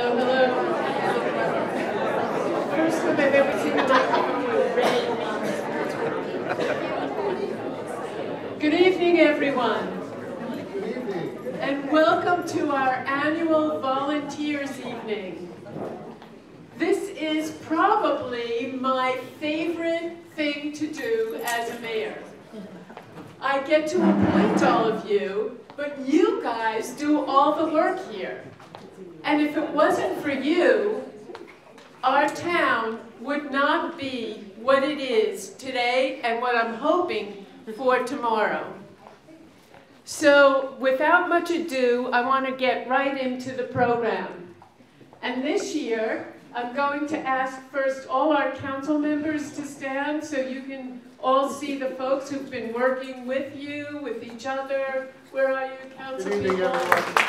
Hello, hello. First time I've ever seen a microphone with red. Good evening, everyone. Good evening. And welcome to our annual Volunteers Evening. This is probably my favorite thing to do as a mayor. I get to appoint all of you, but you guys do all the work here. And if it wasn't for you, our town would not be what it is today and what I'm hoping for tomorrow. So without much ado, I want to get right into the program. And this year, I'm going to ask first all our council members to stand so you can all see the folks who've been working with you, with each other. Where are you, council people? Good evening, everyone.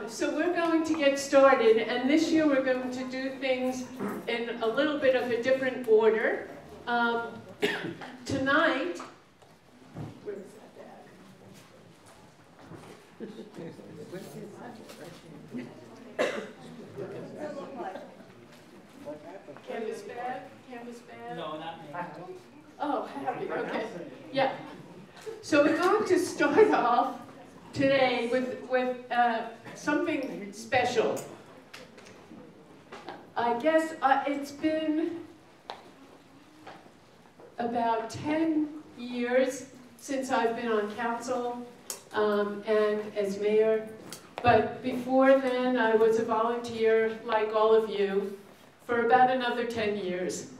So we're going to get started, and this year we're going to do things in a little bit of a different order. Tonight, where's that bag? Canvas bag? Canvas bag? No, not me. Oh, happy, okay. Yeah. So we're going to start off today with something special. I guess it's been about 10 years since I've been on council and as mayor. But before then, I was a volunteer, like all of you, for about another 10 years.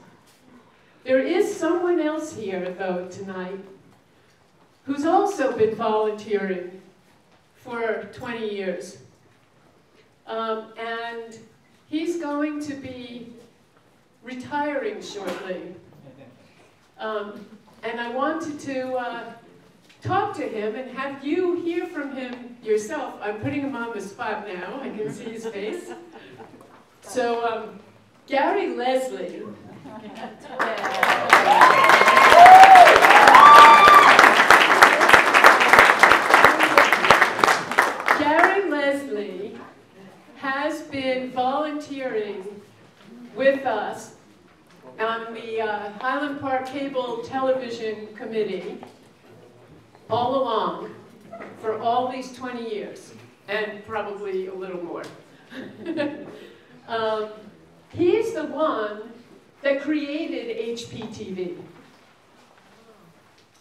There is someone else here, though, tonight, who's also been volunteering for 20 years. And he's going to be retiring shortly. And I wanted to talk to him and have you hear from him yourself. I'm putting him on the spot now. I can see his face. So, Gary Leslie. Gary Leslie has been volunteering with us on the Highland Park Cable Television Committee all along for all these 20 years, and probably a little more. He's the one that created HPTV.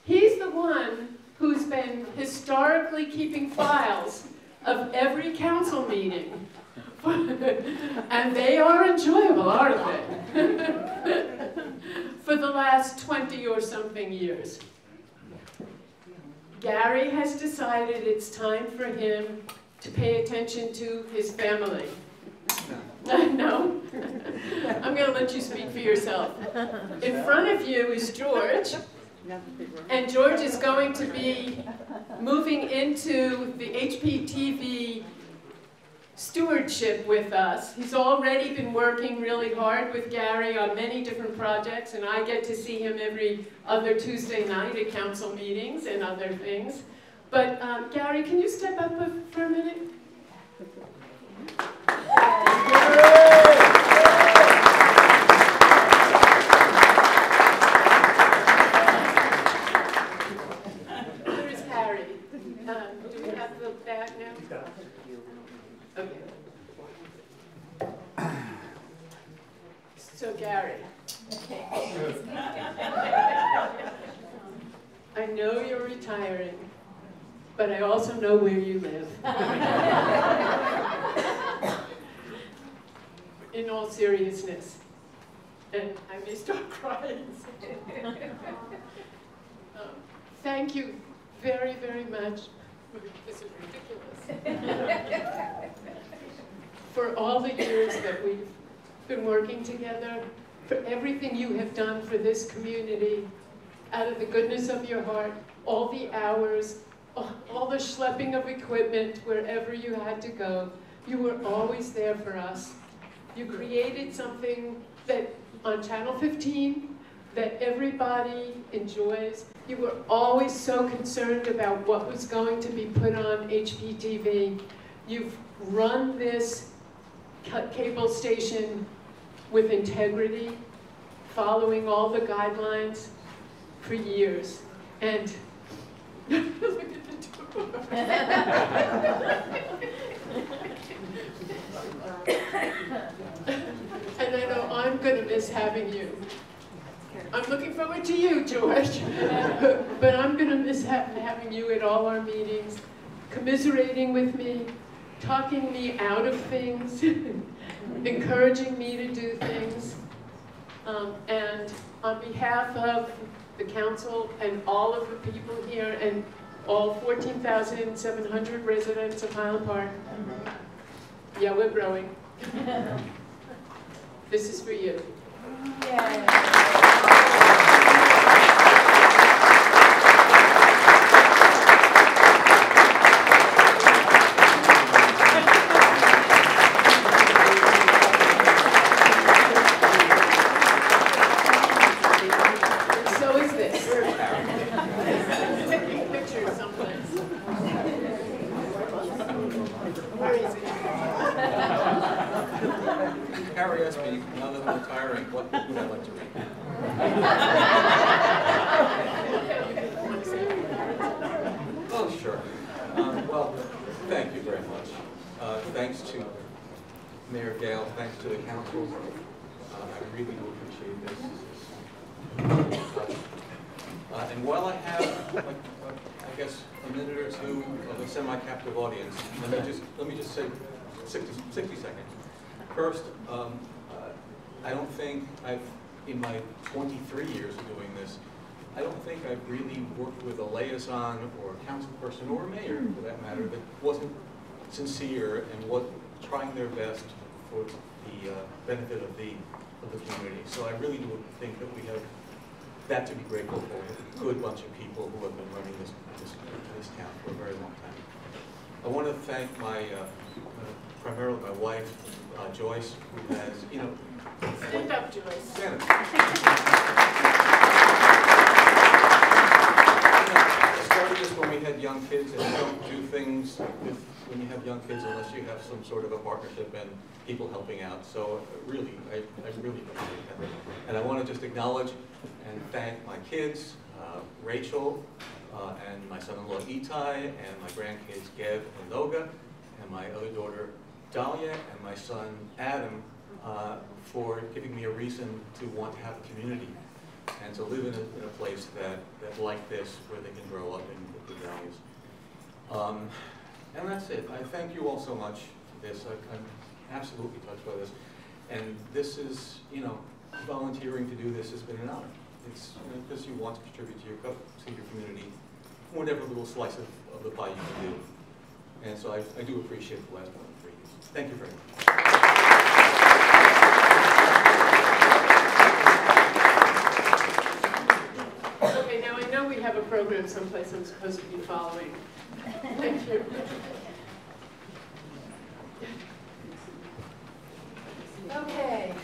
He's the one who's been historically keeping files of every council meeting. And they are enjoyable, aren't they? For the last 20 or something years. Gary has decided it's time for him to pay attention to his family. No? I'm going to let you speak for yourself. In front of you is George. And George is going to be moving into the HPTV stewardship with us. He's already been working really hard with Gary on many different projects, and I get to see him every other Tuesday night at council meetings and other things. But Gary, can you step up for a minute? Here's Harry. Do we have the bag now? Okay. So Gary, I know you're retiring, but I also know where you live. In all seriousness, and I may start crying. Thank you very, very much. This is ridiculous. For all the years that we've been working together, for everything you have done for this community, out of the goodness of your heart, all the hours, all the schlepping of equipment wherever you had to go, you were always there for us. You created something that on Channel 15 that everybody enjoys. You were always so concerned about what was going to be put on HPTV. You've run this cable station with integrity, following all the guidelines for years. And look at the two of them. And I know I'm going to miss having you. I'm looking forward to you, George. But I'm going to miss having you at all our meetings, commiserating with me, talking me out of things, encouraging me to do things. And on behalf of the council and all of the people here and all 14,700 residents of Highland Park, yeah, we're growing. This is for you. So is this. Taking pictures someplace. Where is it? Harry asked me, now that I'm retiring, what book would I like to read? Oh, sure. Well, thank you very much. Thanks to Mayor Gale, thanks to the council. I really do appreciate this. And while I have, I guess, a minute or two of a semi-captive audience, let me just say 60 seconds. First, I don't think in my 23 years of doing this, I don't think I've really worked with a liaison or a council person or a mayor, for that matter, that wasn't sincere and was trying their best for the benefit of the community. So I really do think that we have that to be grateful for, a good bunch of people who have been running this town for a very long time. I want to thank my, primarily my wife, Joyce, who has, Stand up, Joyce. Stand up. I started this when we had young kids, and you don't do things when you have young kids unless you have some sort of a partnership and people helping out. So really, I really appreciate that. And I want to just acknowledge and thank my kids, Rachel, and my son-in-law Itai, and my grandkids Gev and Noga, and my other daughter Dahlia, and my son Adam, for giving me a reason to want to have a community and to live in a place that like this, where they can grow up in good values. And that's it. I thank you all so much for this. I'm absolutely touched by this. And this is, volunteering to do this has been an honor. It's because you want to contribute to your community, whatever little slice of the pie you can do. And so I do appreciate the last 1 3 years. Thank you very much. Okay, now I know we have a program someplace I'm supposed to be following. Thank you. Okay.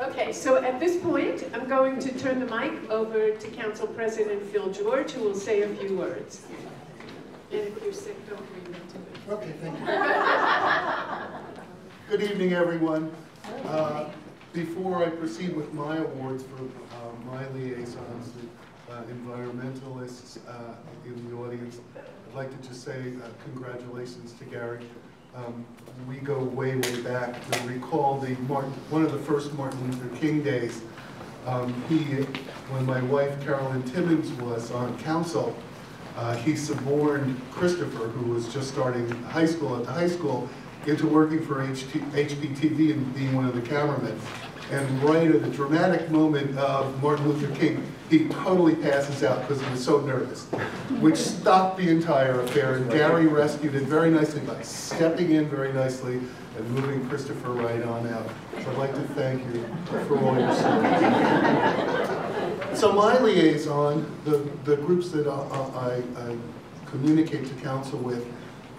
Okay, so at this point, I'm going to turn the mic over to Council President Phil George, who will say a few words. And if you're sick, don't read them to me. Okay, thank you. Good evening, everyone. Before I proceed with my awards for my liaisons, the environmentalists in the audience, I'd like to just say congratulations to Gary. We go way, way back to recall one of the first Martin Luther King days. When my wife Carolyn Timmons was on council, he suborned Christopher, who was just starting high school at the high school, into working for HPTV and being one of the cameramen. And right at the dramatic moment of Martin Luther King, he totally passes out because he was so nervous, which stopped the entire affair. And Gary rescued it very nicely by stepping in very nicely and moving Christopher right on out. So I'd like to thank you for all your support. So my liaison, the groups that I communicate to council with,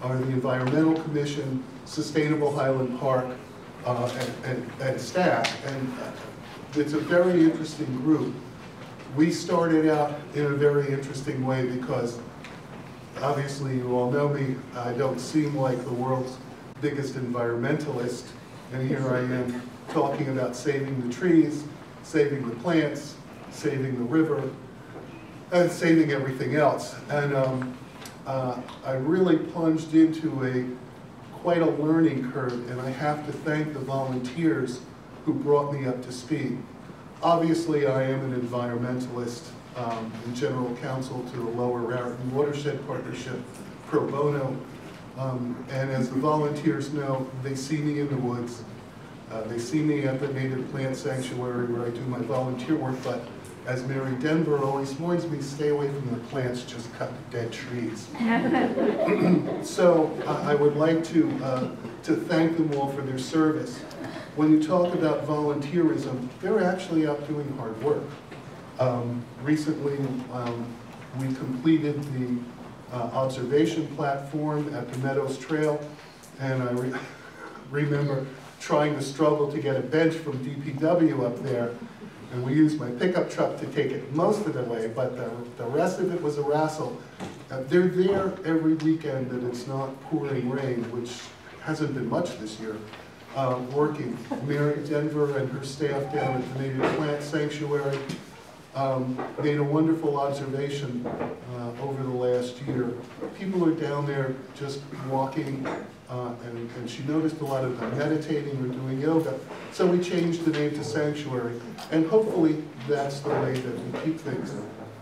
are the Environmental Commission, Sustainable Highland Park, and staff. And it's a very interesting group. We started out in a very interesting way because obviously you all know me, I don't seem like the world's biggest environmentalist, and here I am talking about saving the trees, saving the plants, saving the river, and saving everything else. And I really plunged into quite a learning curve, and I have to thank the volunteers who brought me up to speed. Obviously, I am an environmentalist and general counsel to the Lower Raritan Watershed Partnership pro bono. And as the volunteers know, they see me in the woods. They see me at the Native Plant Sanctuary where I do my volunteer work, but as Mary Denver always warns me, stay away from the plants, just cut the dead trees. So I would like to thank them all for their service. When you talk about volunteerism, they're actually out doing hard work. Recently, we completed the observation platform at the Meadows Trail, and I remember trying to struggle to get a bench from DPW up there, and we used my pickup truck to take it most of the way, but the rest of it was a wrestle. They're there every weekend that it's not pouring rain, which hasn't been much this year, working. Mary Denver and her staff down at the Native Plant Sanctuary made a wonderful observation over the last year. People are down there just walking, and she noticed a lot of them meditating or doing yoga. So we changed the name to Sanctuary, and hopefully that's the way that we keep things.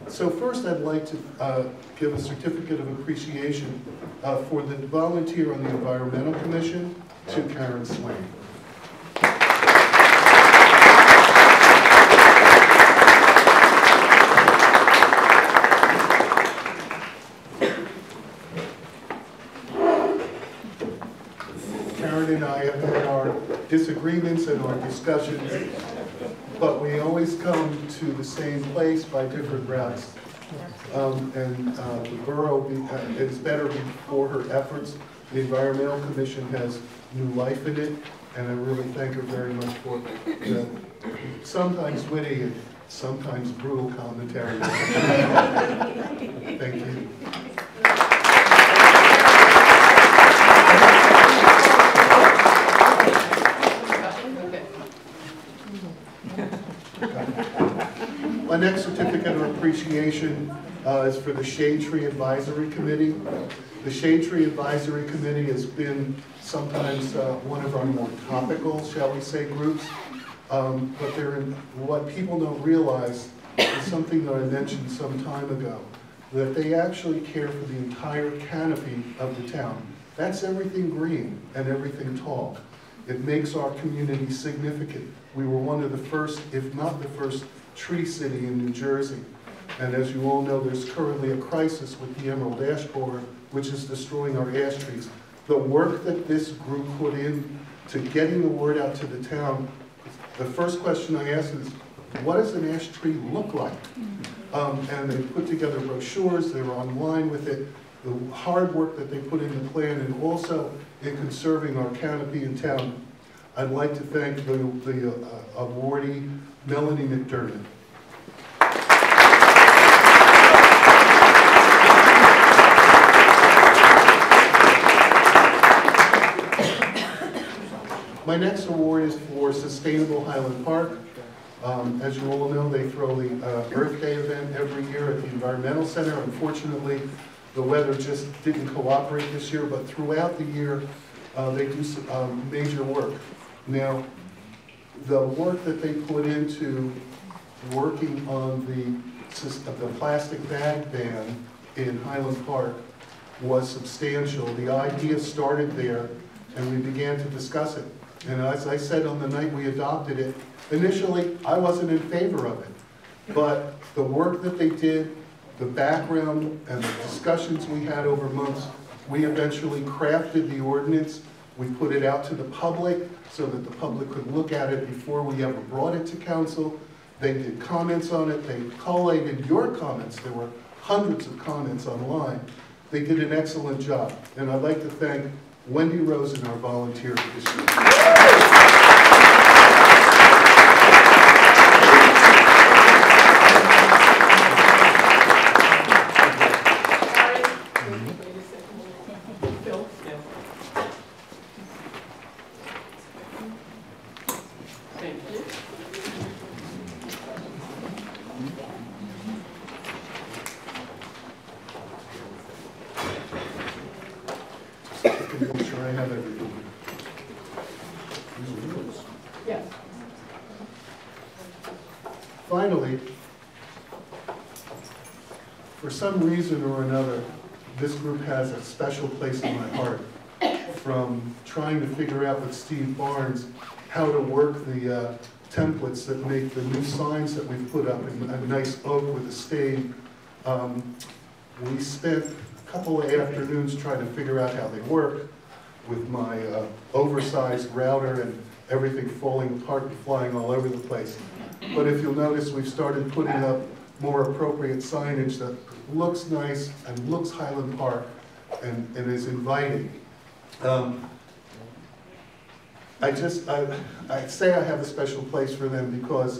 So first I'd like to give a certificate of appreciation for the volunteer on the Environmental Commission to Karen Swain. Karen and I have had our disagreements and our discussions, but we always come to the same place by different routes. The borough is better for her efforts. The Environmental Commission has new life in it, and I really thank her very much for the sometimes witty and sometimes brutal commentary. Thank you. My next certificate of appreciation is for the Shade Tree Advisory Committee. The Shade Tree Advisory Committee has been sometimes one of our more topical, shall we say, groups. But what people don't realize is something that I mentioned some time ago, that they actually care for the entire canopy of the town. That's everything green and everything tall. It makes our community significant. We were one of the first, if not the first, tree city in New Jersey. And as you all know, there's currently a crisis with the emerald ash borer, which is destroying our ash trees. The work that this group put in to getting the word out to the town, the first question I asked is, what does an ash tree look like? And they put together brochures, they were online with it, the hard work that they put in the plan, and also in conserving our canopy in town. I'd like to thank the awardee, Melanie McDermott. My next award is for Sustainable Highland Park. As you all know, they throw the Earth Day event every year at the Environmental Center. Unfortunately, the weather just didn't cooperate this year, but throughout the year, they do some major work. Now, the work that they put into working on the plastic bag ban in Highland Park was substantial. The idea started there, and we began to discuss it. And as I said on the night we adopted it, initially I wasn't in favor of it. But the work that they did, the background and the discussions we had over months, we eventually crafted the ordinance. We put it out to the public so that the public could look at it before we ever brought it to council. They did comments on it. They collated your comments. There were hundreds of comments online. They did an excellent job, and I'd like to thank Wendy Rosen, our volunteer for this year. Make sure I have everything. Yes. Finally, for some reason or another, this group has a special place in my heart. From trying to figure out with Steve Barnes how to work the templates that make the new signs that we've put up in a nice oak with a stain. We spent a couple of afternoons trying to figure out how they work with my oversized router and everything falling apart and flying all over the place. But if you'll notice, we've started putting up more appropriate signage that looks nice and looks Highland Park and is inviting. I say I have a special place for them because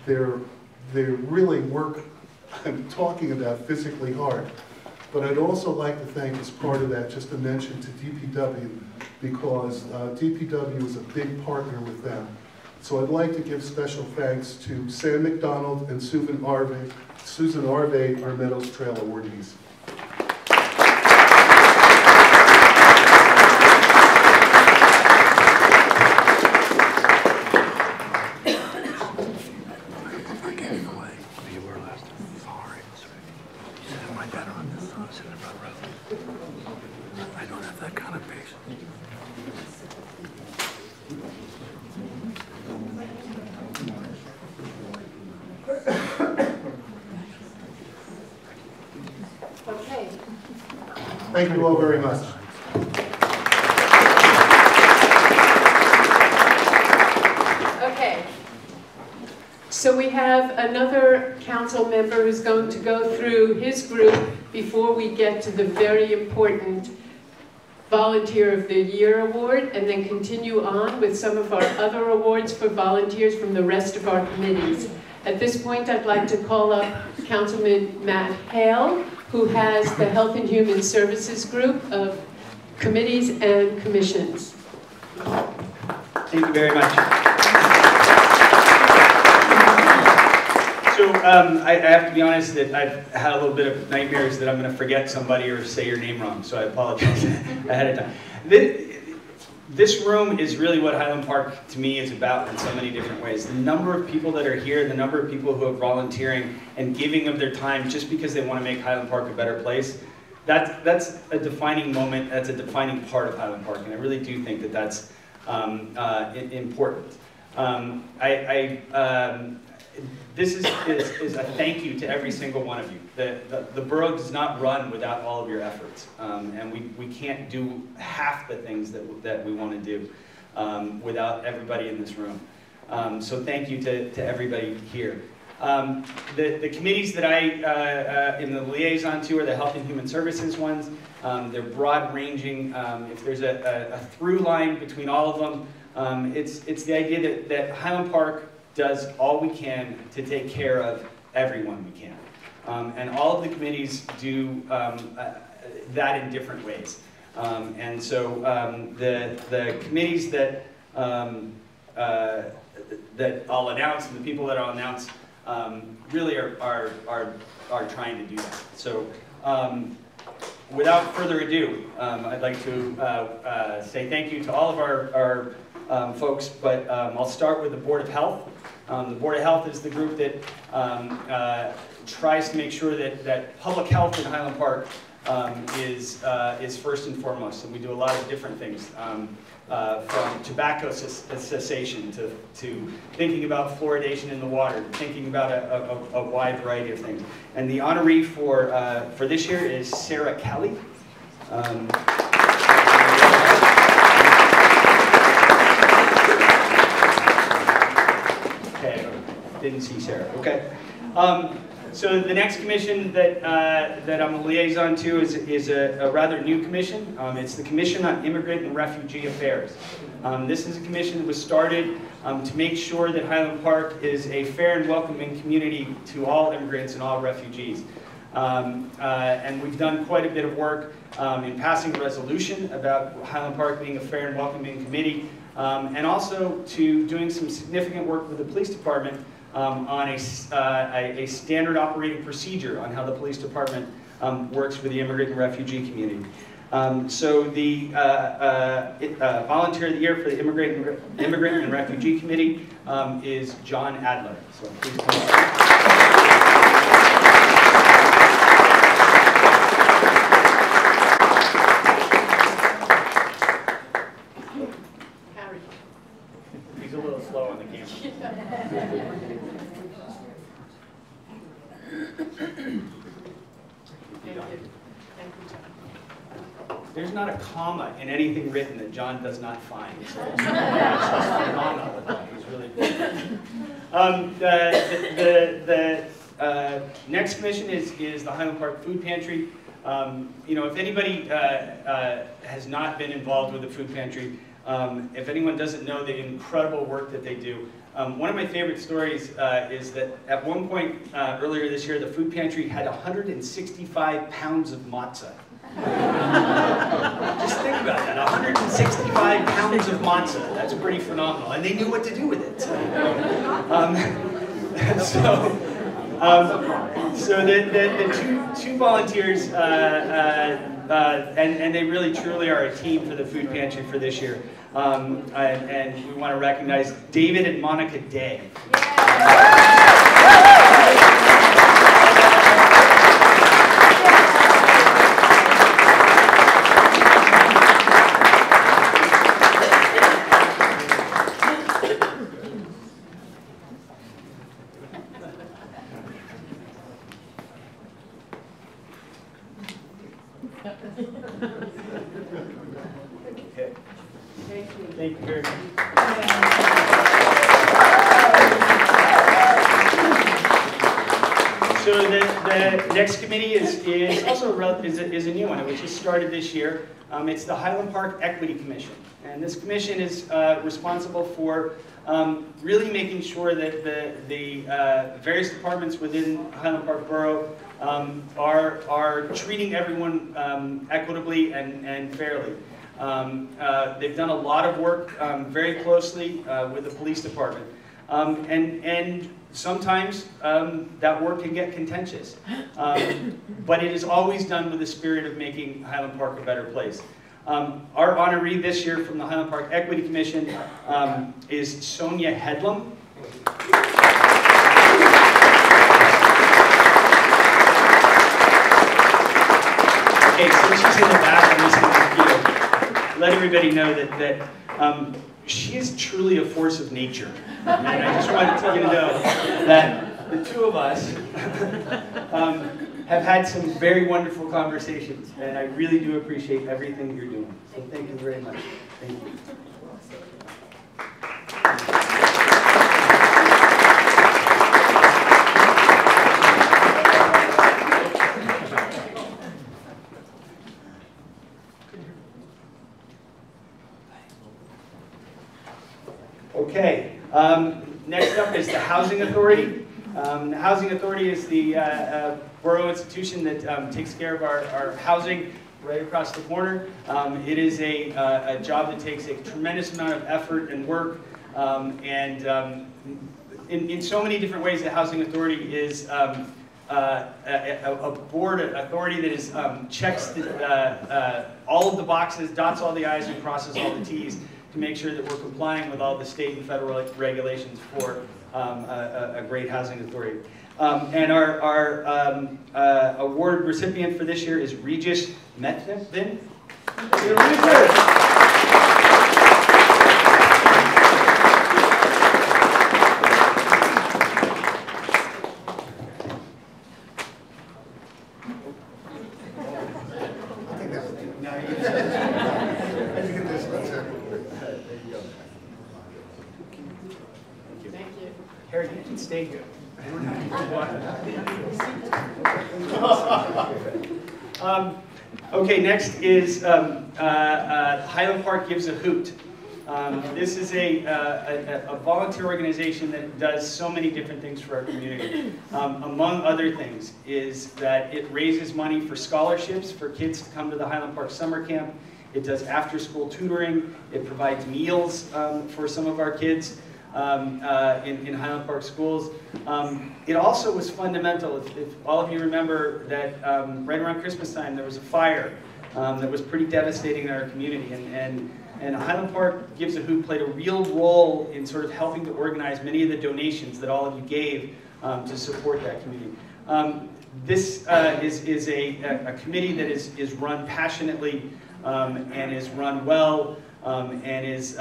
they really work, I'm talking about physically hard. But I'd also like to thank, as part of that, just to mention to DPW, because DPW is a big partner with them. So I'd like to give special thanks to Sam McDonald and Susan Arve, our Meadows Trail awardees. I don't have that kind of patience. Okay. Thank you all very much. Okay. So we have another council member who's going to go through his group before we get to the very important Volunteer of the Year award, and then continue on with some of our other awards for volunteers from the rest of our committees. At this point, I'd like to call up Councilman Matt Hale, who has the Health and Human Services group of committees and commissions. Thank you very much. So I have to be honest that I've had a little bit of nightmares that I'm going to forget somebody or say your name wrong, so I apologize ahead of time. This room is really what Highland Park to me is about in so many different ways. The number of people that are here, the number of people who are volunteering and giving of their time just because they want to make Highland Park a better place, that's a defining moment, that's a defining part of Highland Park, and I really do think that that's important. This is a thank you to every single one of you. The borough does not run without all of your efforts, and we can't do half the things that we want to do without everybody in this room. So thank you to everybody here. The committees that I am the liaison to are the Health and Human Services ones. They're broad-ranging. If there's a through line between all of them, it's the idea that Highland Park does all we can to take care of everyone we can. And all of the committees do that in different ways. And so the committees that I'll announce and the people that I'll announce really are trying to do that. So without further ado, I'd like to say thank you to all of our folks, but I'll start with the Board of Health. The Board of Health is the group that tries to make sure that public health in Highland Park is first and foremost, and we do a lot of different things, from tobacco cessation to thinking about fluoridation in the water, thinking about a wide variety of things. And the honoree for this year is Sarah Kelly. Okay, didn't see Sarah. Okay. So the next commission that I'm a liaison to is a rather new commission. It's the Commission on Immigrant and Refugee Affairs. This is a commission that was started to make sure that Highland Park is a fair and welcoming community to all immigrants and all refugees. And we've done quite a bit of work in passing a resolution about Highland Park being a fair and welcoming committee, and also to doing some significant work with the police department on a standard operating procedure on how the police department works with the immigrant and refugee community. So the volunteer of the year for the Immigrant and Refugee Committee is John Adler. So please come on. He's a little slow on the camera. There's not a comma in anything written that John does not find. So it's phenomenal. He's really good. The next commission is the Highland Park Food Pantry. You know, if anybody has not been involved with the food pantry, if anyone doesn't know the incredible work that they do, one of my favorite stories is that at one point earlier this year, the food pantry had 165 pounds of matzah. Just think about that, 165 pounds of matzah. That's pretty phenomenal. And they knew what to do with it. So the two volunteers, and they really truly are a team for the food pantry for this year. And we want to recognize David and Monica Day. Okay. Thank you very much. So the next committee is also a new one. It was just started this year. It's the Highland Park Equity Commission. And this commission is responsible for really making sure that the various departments within Highland Park Borough are treating everyone equitably and fairly. They've done a lot of work very closely with the police department. And sometimes that work can get contentious. But it is always done with the spirit of making Highland Park a better place. Our honoree this year from the Highland Park Equity Commission is Sonia Headlam. Okay, since she's in the back, I'm just going to let everybody know that she is truly a force of nature. And I just wanted you to know that the two of us have had some very wonderful conversations, and I really do appreciate everything you're doing. So thank you very much. Thank you. Okay, next up is the Housing Authority. The Housing Authority is the borough institution that takes care of our housing right across the corner. It is a job that takes a tremendous amount of effort and work, and in so many different ways, the Housing Authority is a board authority that is checks all of the boxes, dots all the I's, and crosses all the T's to make sure that we're complying with all the state and federal regulations for a great housing authority. And our award recipient for this year is Regis Metvin. Harry, you can stay here. Okay, next is Highland Park Gives a Hoot. This is a volunteer organization that does so many different things for our community. Among other things is that it raises money for scholarships for kids to come to the Highland Park Summer Camp. It does after-school tutoring. It provides meals for some of our kids in Highland Park schools. It also was fundamental, if all of you remember that right around Christmas time there was a fire that was pretty devastating in our community, and Highland Park Gives a Hoot played a real role in sort of helping to organize many of the donations that all of you gave to support that community. This is a committee that is run passionately and is run well and is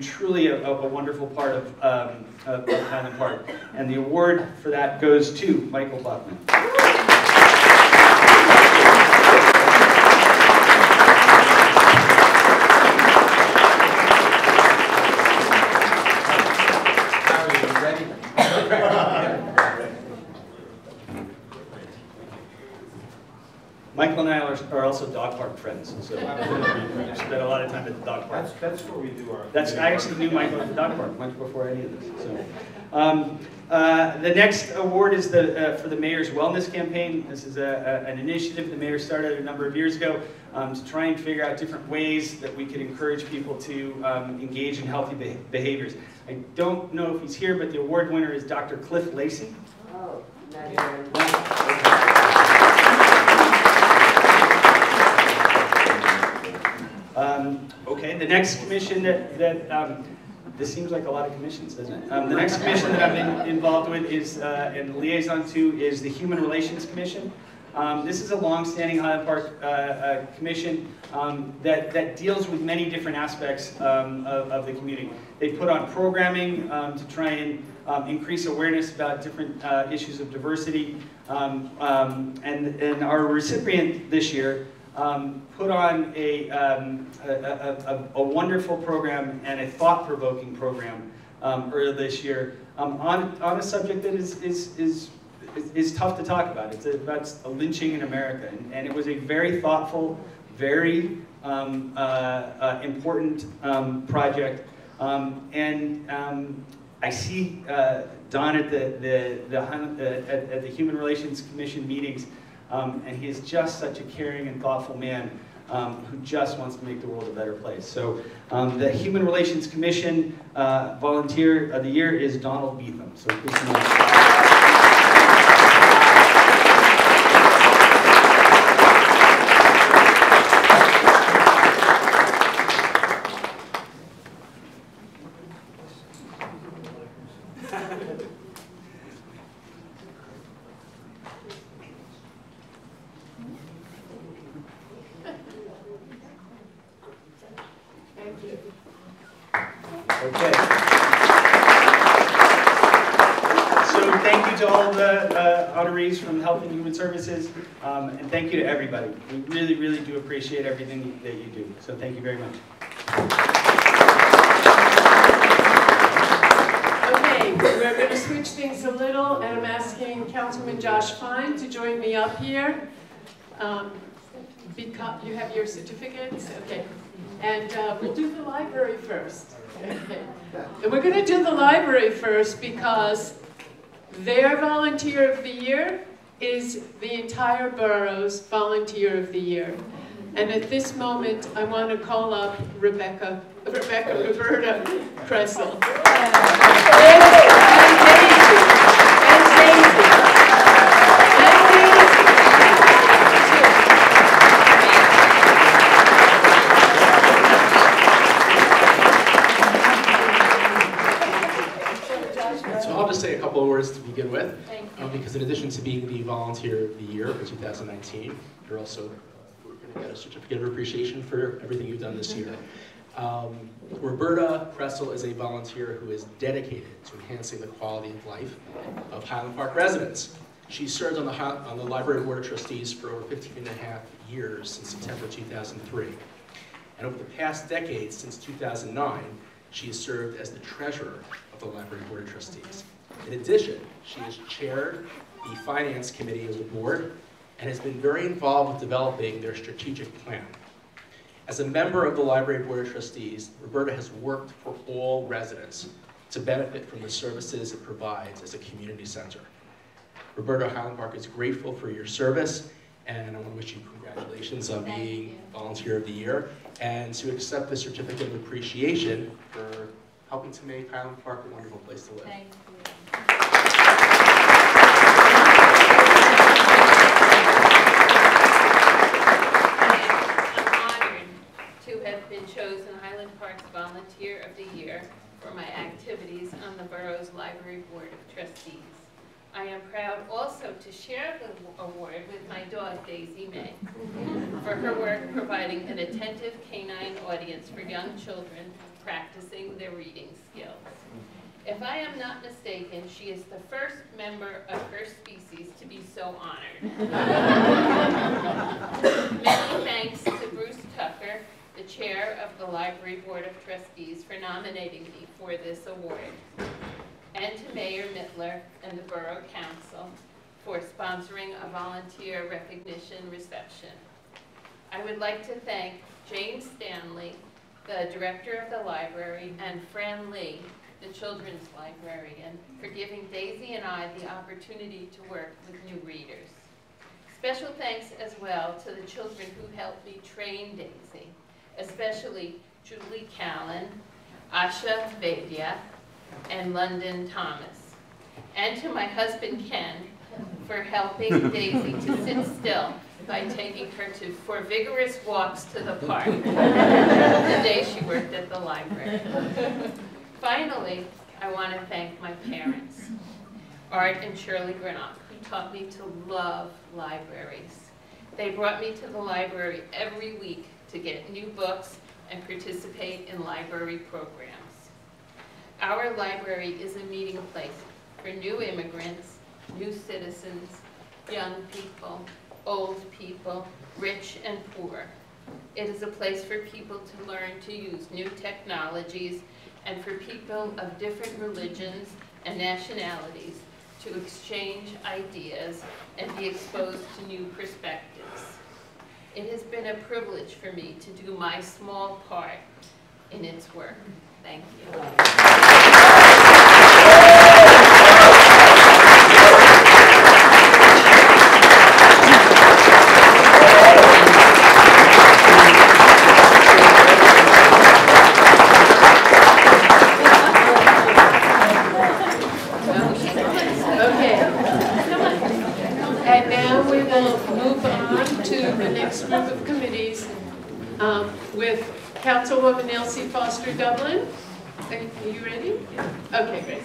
truly a wonderful part of Highland Park. And the award for that goes to Michael Buckman. Michael and I are also dog park friends, so we spent a lot of time at the dog park. That's where we do our... I actually knew Michael at the dog park much before any of this. So, the next award is for the Mayor's Wellness Campaign. This is an initiative the Mayor started a number of years ago to try and figure out different ways that we could encourage people to engage in healthy behaviors. I don't know if he's here, but the award winner is Dr. Cliff Lacey. Oh, not here. Okay, the next commission this seems like a lot of commissions, doesn't it? The next commission that I've been involved with is, and liaison to, is the Human Relations Commission. This is a long-standing Highland Park commission that deals with many different aspects of the community. They put on programming to try and increase awareness about different issues of diversity. And our recipient this year put on a wonderful program and a thought-provoking program earlier this year on a subject that is tough to talk about. It's about a lynching in America, and it was a very thoughtful, very important project. I see Don at the Human Relations Commission meetings. And he is just such a caring and thoughtful man who just wants to make the world a better place. So the Human Relations Commission Volunteer of the Year is Donald Beetham. So please come on. Okay. So thank you to all the honorees from Health and Human Services, and thank you to everybody. We really, really do appreciate everything that you do. So thank you very much. Okay, we're going to switch things a little, and I'm asking Councilman Josh Fine to join me up here. Because you have your certificates? Okay. And we'll do the library first. Okay. And we're going to do the library first because their Volunteer of the Year is the entire borough's Volunteer of the Year. And at this moment, I want to call up Roberta Kressel. Say a couple of words to begin with, because in addition to being the Volunteer of the Year for 2019, we're going to get a certificate of appreciation for everything you've done this year. Roberta Kressel is a volunteer who is dedicated to enhancing the quality of life of Highland Park residents. She served on the Library Board of Trustees for over 15.5 years since September 2003. And over the past decade, since 2009, she has served as the treasurer of the Library Board of Trustees. In addition, she has chaired the Finance Committee of the board and has been very involved with developing their strategic plan. As a member of the Library Board of Trustees, Roberta has worked for all residents to benefit from the services it provides as a community center. Roberta, Highland Park is grateful for your service, and I want to wish you congratulations on being Volunteer of the Year, and to accept the certificate of appreciation for helping to make Highland Park a wonderful place to live. Thank you. Have been chosen Highland Park's Volunteer of the Year for my activities on the borough's Library Board of Trustees. I am proud also to share the award with my dog, Daisy May, for her work providing an attentive canine audience for young children practicing their reading skills. If I am not mistaken, she is the first member of her species to be so honored. Many thanks to Bruce Tucker, the chair of the Library Board of Trustees, for nominating me for this award, and to Mayor Mittler and the Borough Council for sponsoring a volunteer recognition reception. I would like to thank Jane Stanley, the director of the library, and Fran Lee, the children's librarian, for giving Daisy and I the opportunity to work with new readers. Special thanks as well to the children who helped me train Daisy, especially Julie Callan, Asha Vaidya, and London Thomas. And to my husband Ken for helping Daisy to sit still by taking her for vigorous walks to the park the day she worked at the library. Finally, I want to thank my parents, Art and Shirley Greenock, who taught me to love libraries. They brought me to the library every week to get new books and participate in library programs. Our library is a meeting place for new immigrants, new citizens, young people, old people, rich and poor. It is a place for people to learn to use new technologies and for people of different religions and nationalities to exchange ideas and be exposed to new perspectives. It has been a privilege for me to do my small part in its work. Thank you. Okay. And now we will move on to the next group of committees with Councilwoman Elsie Foster Dublin. Are you ready? Okay, great.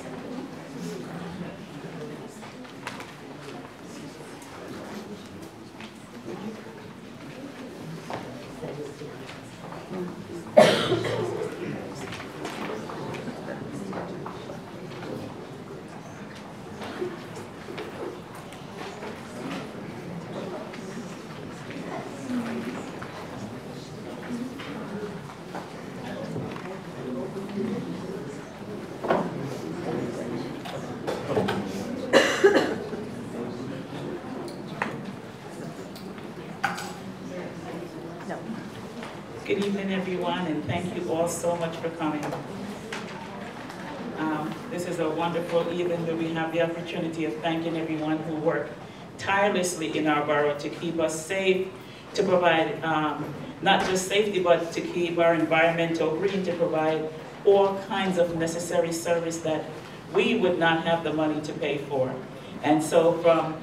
Good evening, everyone, and thank you all so much for coming. This is a wonderful evening where we have the opportunity of thanking everyone who worked tirelessly in our borough to keep us safe, to provide not just safety, but to keep our environmental green, to provide all kinds of necessary service that we would not have the money to pay for. And so from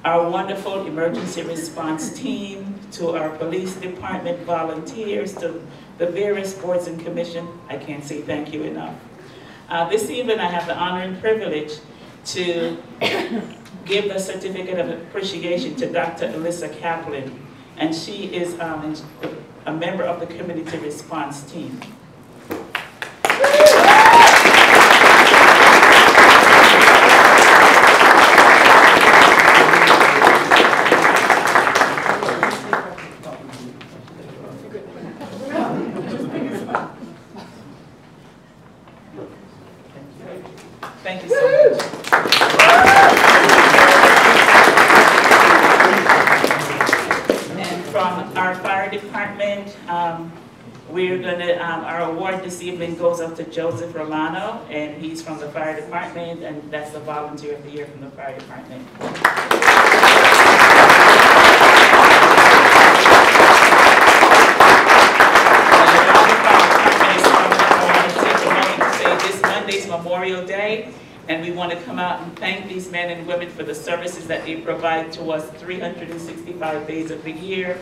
our wonderful emergency response team, to our police department volunteers, to the various boards and commissions, I can't say thank you enough. This evening I have the honor and privilege to give the certificate of appreciation to Dr. Alyssa Kaplan, and she is a member of the community response team. Thank you so much. We're gonna, our award this evening goes up to Joseph Romano, and he's from the fire department, and that's the volunteer of the year from the fire department. This Monday's Memorial Day, and we want to come out and thank these men and women for the services that they provide to us 365 days of the year,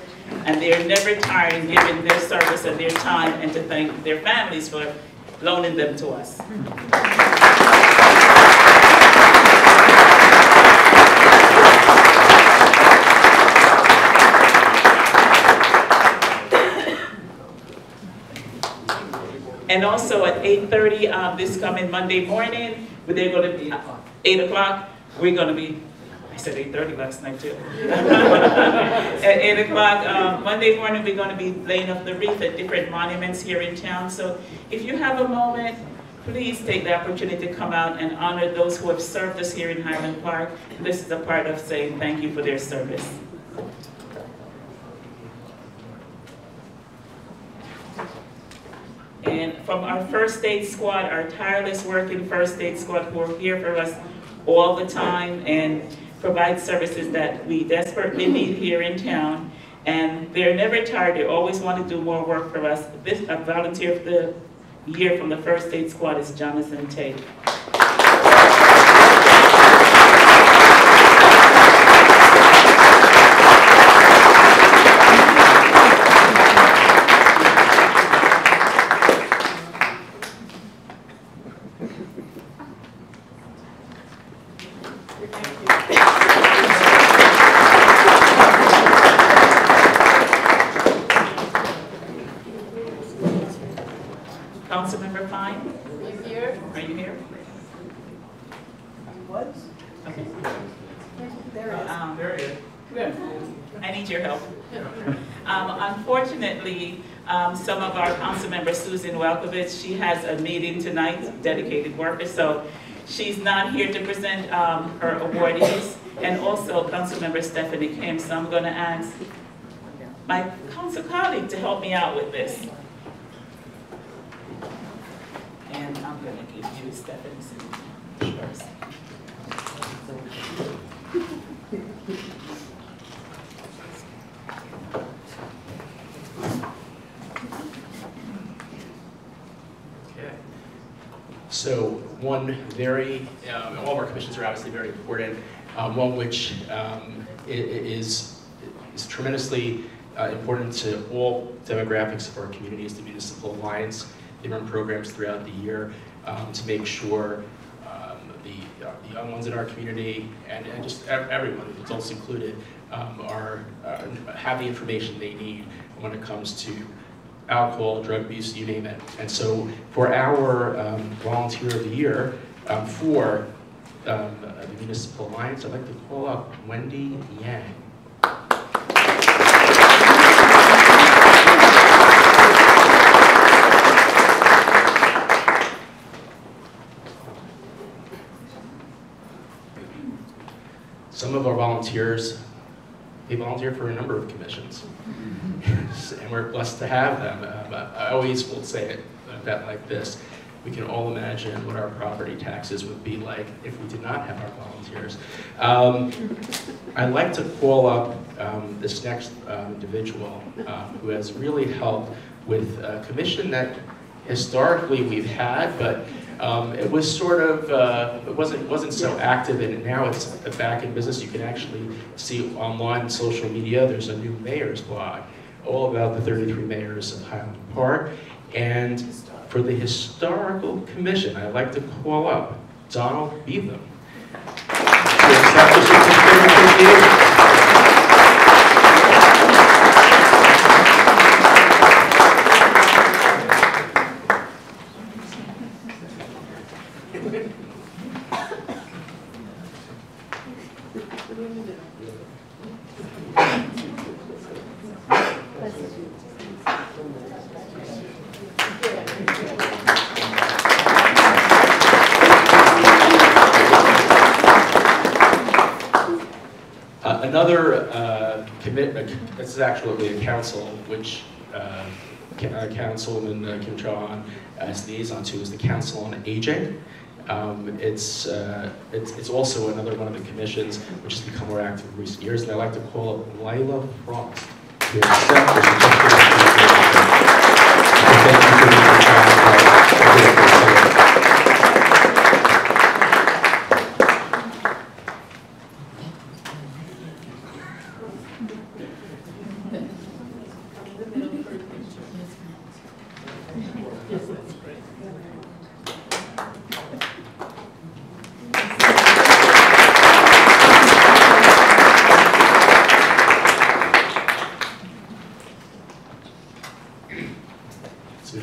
and they're never tired in giving their service and their time, and to thank their families for loaning them to us. And also at 8:30 this coming Monday morning, they're going to be 8 o'clock. We're going to be, I said 8:30 last night too. At 8 o'clock Monday morning, we're going to be laying up the wreath at different monuments here in town. So if you have a moment, please take the opportunity to come out and honor those who have served us here in Highland Park. This is a part of saying thank you for their service. And from our first aid squad, our tireless working first aid squad who are here for us all the time and provide services that we desperately need here in town. And they're never tired, they always want to do more work for us. This volunteer of the year from the first aid squad is Jonathan Tate. Councilmember Fine? You here? Are you here? What? Okay. There it is. There it is. Good. I need your help. Unfortunately, some of our council members, Susan Welkovich, she has a meeting tonight, dedicated worker, so she's not here to present her awardees, and also Councilmember Stephanie Kim, so I'm going to ask my council colleague to help me out with this. And I'm going to give you Stephanie's first. So one very, all of our commissions are obviously very important. One which is tremendously important to all demographics of our community is the Municipal Alliance. They run programs throughout the year to make sure the young ones in our community and just everyone, adults included, have the information they need when it comes to alcohol, drug abuse, you name it. And so for our Volunteer of the Year for the Municipal Alliance, I'd like to call up Wendy Yang. Some of our volunteers, they volunteer for a number of commissions, and we're blessed to have them. I always will say it like this: we can all imagine what our property taxes would be like if we did not have our volunteers. I'd like to call up this next individual who has really helped with a commission that historically we've had, but it was sort of, it wasn't so active, and now it's back in business. You can actually see online social media, there's a new mayor's blog, all about the 33 mayors of Highland Park. And for the Historical Commission, I'd like to call up Donald Beetham. Another commitment, this is actually a council, which Councilwoman Kim Cho-han as liaison to is the Council on Aging. It's also another one of the commissions which has become more active in recent years, and I'd like to call up Lila Frost to accept the certificate of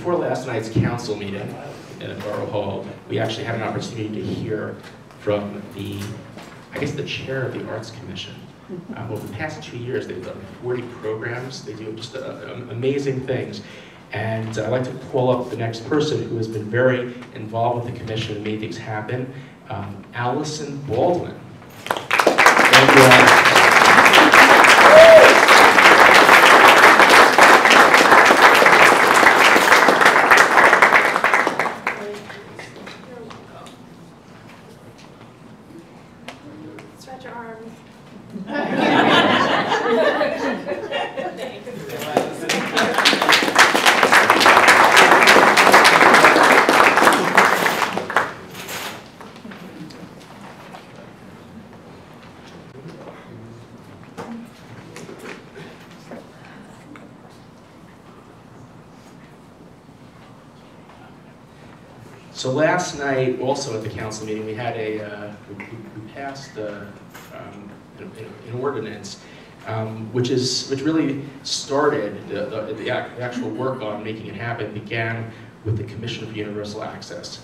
before last night's council meeting at Borough Hall, we actually had an opportunity to hear from the chair of the Arts Commission. Over the past 2 years, they've done 40 programs. They do just amazing things. And I'd like to call up the next person who has been very involved with the commission and made things happen, Allison Baldwin. Thank you, Allison. Stretch your arms. So last night, also at the council meeting, we had we passed an ordinance, which really started the actual work on making it happen. Began with the Commission for Universal Access.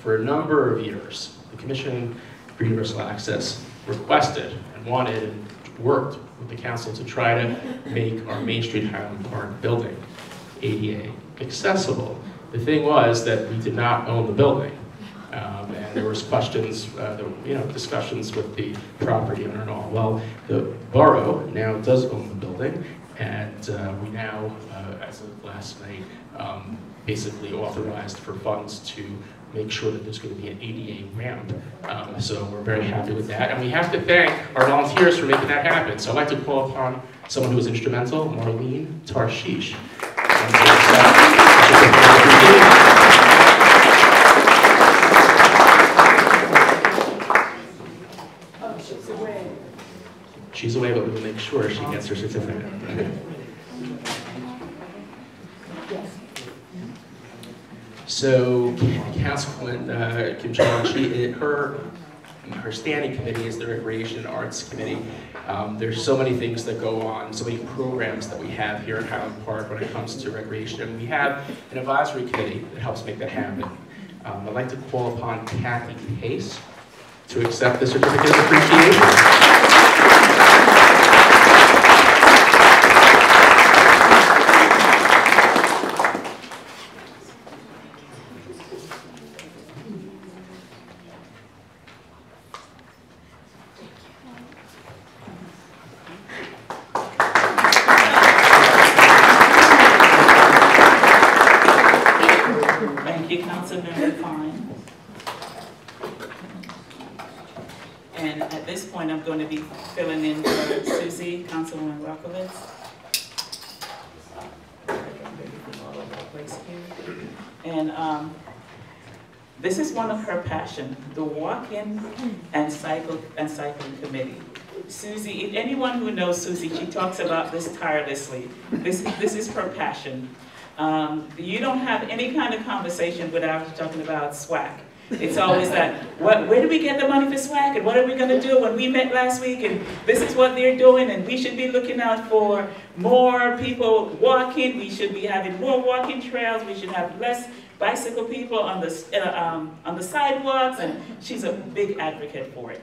For a number of years, the Commission for Universal Access requested and wanted and worked with the council to try to make our Main Street Highland Park building ADA accessible. The thing was that we did not own the building, and there was questions, discussions with the property owner and all. Well, the borough now does own the building, and we now, as of last night, basically authorized for funds to make sure that there's going to be an ADA ramp. So we're very happy with that, and we have to thank our volunteers for making that happen. So I'd like to call upon someone who was instrumental, Marlene Tarshish. Oh, she's away. She's away, but we will make sure she gets her certificate. So, Councilwoman Kim Cho-han, her standing committee is the Recreation and Arts Committee. There's so many things that go on, so many programs that we have here at Highland Park when it comes to recreation. And we have an advisory committee that helps make that happen. I'd like to call upon Kathy Pace to accept the certificate of appreciation. And at this point, I'm going to be filling in for Susie, Councilwoman Rockowitz. And this is one of her passion, the walk-in and cycling committee. Susie, anyone who knows Susie, she talks about this tirelessly. This is her passion. You don't have any kind of conversation without talking about SWAC. It's always that, where do we get the money for SWAC, and what are we going to do when we met last week, and this is what they're doing, and we should be looking out for more people walking, we should be having more walking trails, we should have less bicycle people on the sidewalks, and she's a big advocate for it.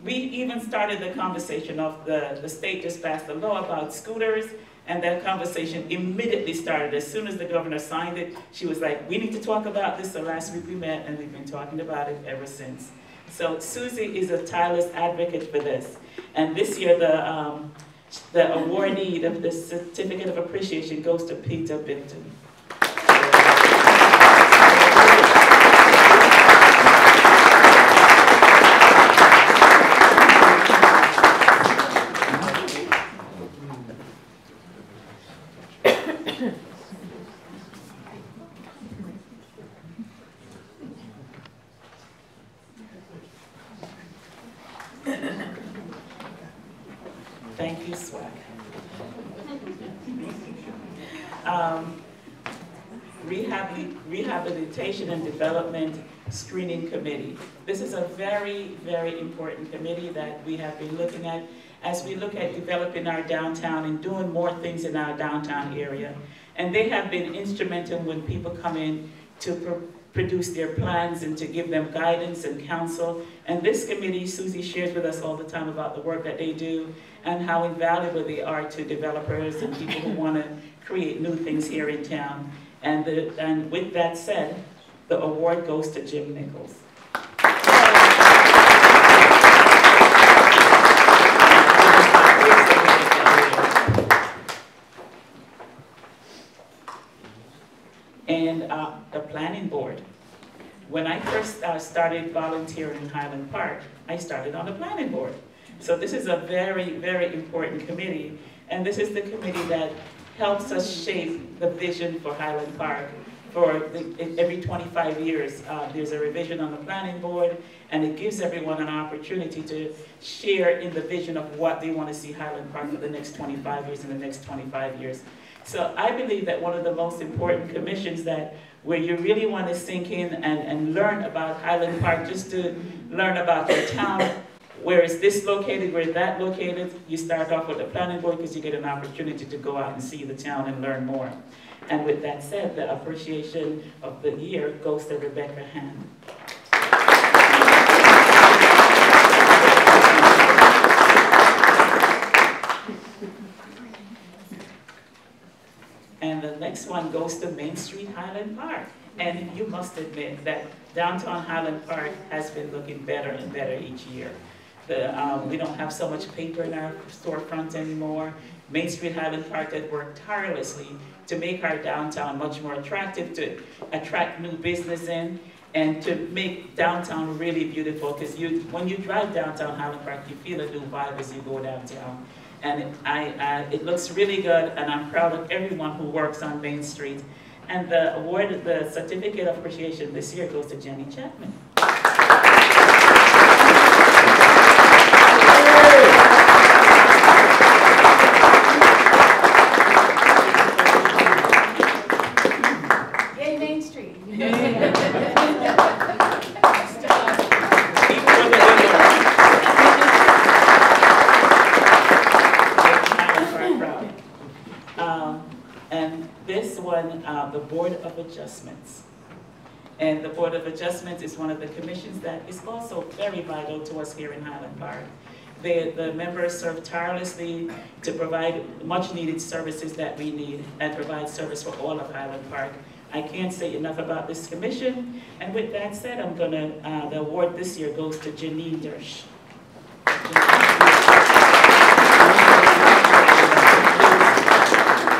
We even started the conversation of the state just passed a law about scooters, and that conversation immediately started. As soon as the governor signed it, she was like, we need to talk about this. So last week we met, and we've been talking about it ever since. So Susie is a tireless advocate for this. And this year, The awardee of the Certificate of Appreciation goes to Peter Binton. Thank you, Swag. Rehabilitation and Development Screening Committee. This is a very, very important committee that we have been looking at as we look at developing our downtown and doing more things in our downtown area. And they have been instrumental when people come in to produce their plans and to give them guidance and counsel. And this committee, Susie shares with us all the time about the work that they do and how invaluable they are to developers and people who want to create new things here in town. And with that said, the award goes to Jim Nichols. And the planning board. When I first started volunteering in Highland Park, I started on the planning board. So this is a very, very important committee. And this is the committee that helps us shape the vision for Highland Park. Every 25 years, there's a revision on the planning board, and it gives everyone an opportunity to share in the vision of what they want to see Highland Park for the next 25 years and the next 25 years. So I believe that one of the most important commissions where you really want to sink in and learn about Highland Park, just to learn about your town, where is this located, where is that located, you start off with the planning board because you get an opportunity to go out and see the town and learn more. And with that said, the appreciation of the year goes to Rebecca Hand. And the next one goes to Main Street Highland Park. And you must admit that downtown Highland Park has been looking better and better each year. We don't have so much paper in our storefronts anymore. Main Street Highland Park has worked tirelessly to make our downtown much more attractive, to attract new business in, and to make downtown really beautiful. Because when you drive downtown Highland Park, you feel a new vibe as you go downtown. And it looks really good, and I'm proud of everyone who works on Main Street. And the award, the Certificate of Appreciation this year goes to Jenny Chapman. Yay, Main Street. And this one, the Board of Adjustments. And the Board of Adjustments is one of the commissions that is also very vital to us here in Highland Park. The members serve tirelessly to provide much needed services that we need and provide service for all of Highland Park. I can't say enough about this commission. And with that said, the award this year goes to Janine Dersh.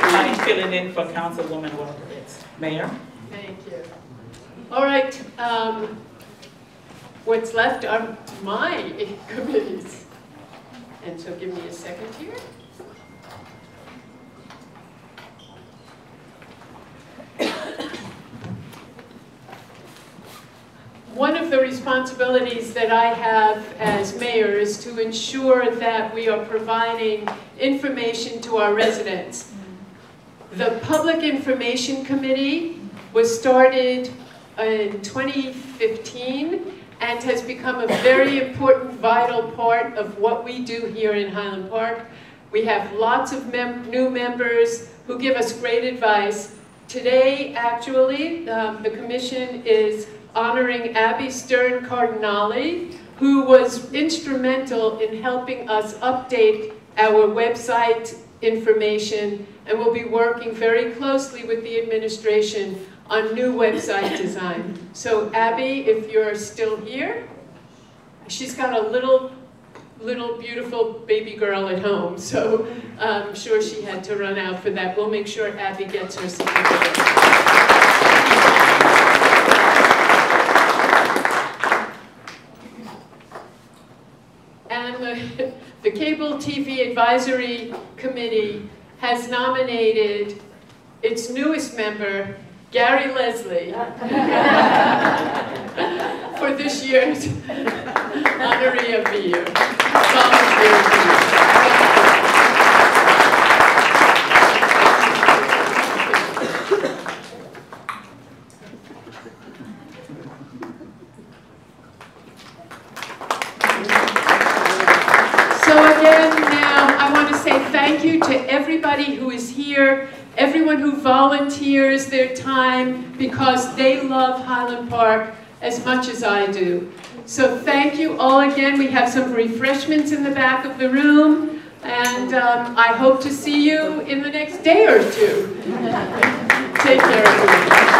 I'm filling in for Councilwoman Walker-Ritz. Mayor? Thank you. All right, what's left are my committees. And so give me a second here. One of the responsibilities that I have as mayor is to ensure that we are providing information to our residents. The Public Information Committee was started in 2015 and has become a very important, vital part of what we do here in Highland Park. We have lots of new members who give us great advice. Today, actually, the commission is honoring Abby Stern Cardinale, who was instrumental in helping us update our website information, and will be working very closely with the administration on new website design. So Abby, if you're still here, she's got a little little beautiful baby girl at home, so I'm sure she had to run out for that. We'll make sure Abby gets her certificate. And the Cable TV Advisory Committee has nominated its newest member, Gary Leslie, for this year's Honoree of the Year. Volunteer of the Year. So again, now I want to say thank you to everybody who is here, everyone who volunteers their time because they love Highland Park as much as I do. So thank you all again. We have some refreshments in the back of the room, and I hope to see you in the next day or two. Take care, everyone.